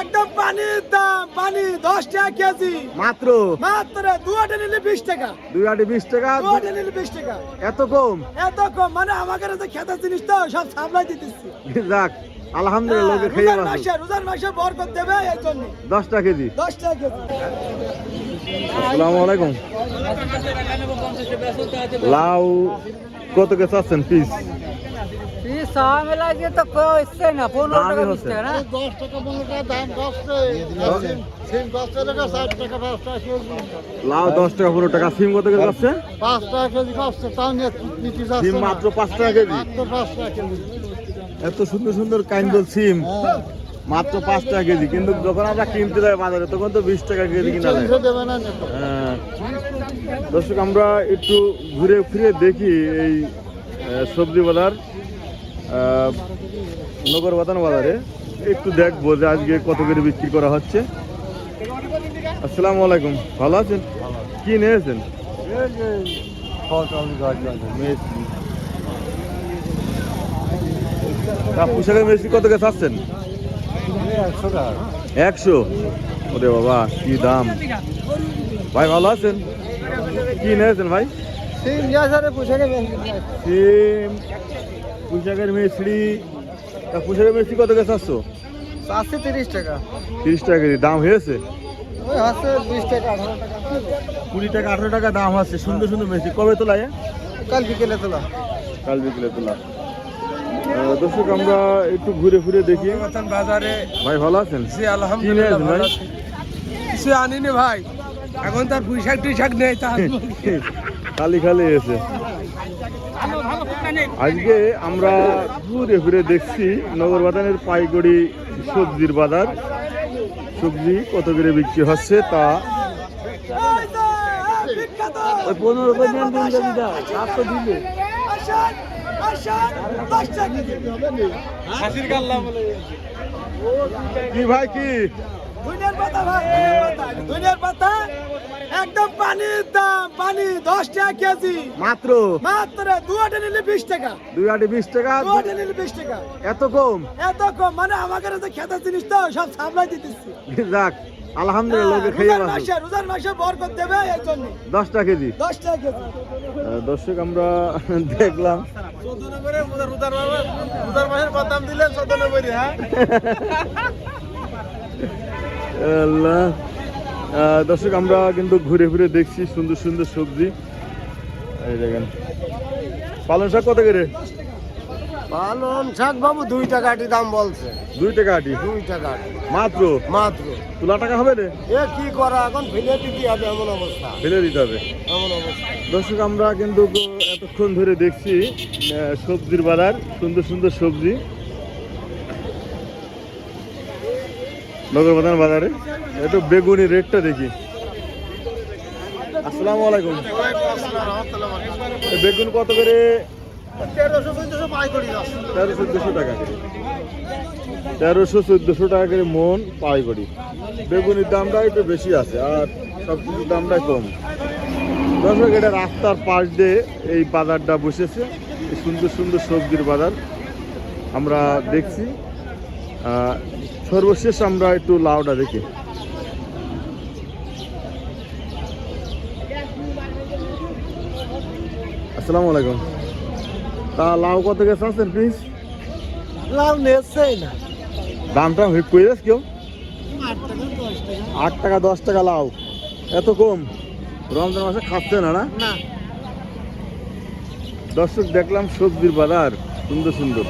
একদম পানির দাম, পানি 10 টাকা কেজি মাত্র মাত্র। দুয়াটা নিলে 20 টাকা, 2 আটি 20 টাকা। দুয়াটা নিলে 20 টাকা। এত কম? এত কম মানে আমাদের যে খেতে জিনিস তো সব সাপ্লাই দিতেছি। যাক আলহামদুলিল্লাহ, লোকে খেয়ে বাসো। রোজার মাসে বরকত দেবে এই জন্য। 10 টাকা কেজি। 10 টাকা কেজি। আসসালামু আলাইকুম। লাউ কত কে চাচ্ছেন পিস? লাউ 10 টাকা 15 টাকা। সিম কত করে যাচ্ছে? 5 টাকা কেজি কষ্ট। তাও নিয়ে সিম মাত্র 5 টাকা কেজি। মাত্র 5 টাকা কেজি। এত সুন্দর সুন্দর কাইন্ডল সিম মাত্র 5 টাকা কেজি, কিন্তু যখন আমরা কিনতে যাই বাজারে তখন তো 20 টাকা কেজি কিনা যায়। হ্যাঁ দর্শক, আমরা একটু ঘুরে ফিরে দেখি এই সবজি বাজার, নগর বাতান বাজারে একটু দেখবো যে আজকে কত করে বিক্রি করা হচ্ছে। আসসালামু আলাইকুম, ভালো আছেন? কি নিয়েছেন? পোশাকের মেশি কত করে চাচ্ছেন? 100। ওরে বাবা কি দাম! ভাই ভালো আছেন? কি নিয়েছেন ভাই? সিম পোশাকের মেশরি। পোশাকের মেশরি কত করে চাচ্ছ? 30 টাকা। 30 টাকা কেজি দাম হয়েছে? ওই আছে 20 টাকা 18 টাকা। 20 টাকা 18 টাকা দাম আছে। সুন্দর সুন্দর মেশরি কবে তোলা? কাল বিকেলে তোলা। কাল বিকেলে তোলা। দর্শক, আমরা একটু ঘুরে ফিরে দেখি বাজারে। ভাই ভালো আছেন? জি আলহামদুলিল্লাহ ভালো আছি। কিছু আনিনি ভাই, এখন তার পুঁইশাক টুইশাক নেই তা খালি খালি এসে। আজকে আমরা ঘুরে ফিরে দেখছি নগর বাজারের পাইকারি সবজির বাজার। সবজি কত করে বিক্রি হচ্ছে তা 15 দিলে কি ভাই কি ধনিয়ার পাতা ভাই, ধনিয়ার পাতা একদম পানির দাম, পানি 10 টাকা কেজি মাত্র মাত্র। দুয়াটা নিলে 20 টাকা, 2 আটি 20 টাকা। দুয়াটা নিলে 20 টাকা। এত কম? এত কম মানে আমাদের যে খেতে জিনিস তো সব সাপ্লাই দিতেছি। যাক আলহামদুলিল্লাহ, লোকে খেয়ে বাসো। রোজার মাসে বরকত দেবে এই জন্য। 10 টাকা কেজি। 10 টাকা কেজি। দর্শক, আমরা দেখলাম রোজার মাসের বাদাম দিলেন 97। হ্যাঁ আল্লাহ। দর্শক, আমরা কিন্তু ঘুরে ফিরে দেখছি সুন্দর সুন্দর সবজি। এই দেখেন পালং শাক কত করে? পালং শাক বাবু 2 টাকা আটি দাম বলছে। 2 টাকা আটি? 2 টাকা আটি মাত্র? মাত্র। তোলা টাকা হবে রে? এ কি করা, এখন ফেলে দিতে হবে এমন অবস্থা। ফেলে দিতে হবে। এমন অবস্থা। দর্শক, আমরা কিন্তু এতক্ষণ ধরে দেখছি সবজির বাজার, সুন্দর সুন্দর সবজি নগর বাজার বাজারে। একটু বেগুনি রেটটা দেখি। আসসালামু আলাইকুম। বেগুন কত করে? 1300-1400 টাকা করে। 1300-1400 টাকা করে মন পাইকারি। বেগুনির দামটা একটু বেশি আছে আর সব কিছুর দামটাই কম। দর্শক, এটা রাস্তার পাশ দিয়ে এই বাজারটা বসেছে, এই সুন্দর সুন্দর সবজির বাজার আমরা দেখছি। সর্বশেষ আমরা একটু লাউটা দেখি। আসসালামু আলাইকুম। তা লাউ কত গেছে আছেন প্লিজ? লাউ নেছেই না, দামটা কইরেছ কেউ? 8 টাকা 10 টাকা লাউ। এত কম? রমজান মাসে খাচ্ছে না না? দর্শক, দেখলাম সবজির বাজার সুন্দর সুন্দর।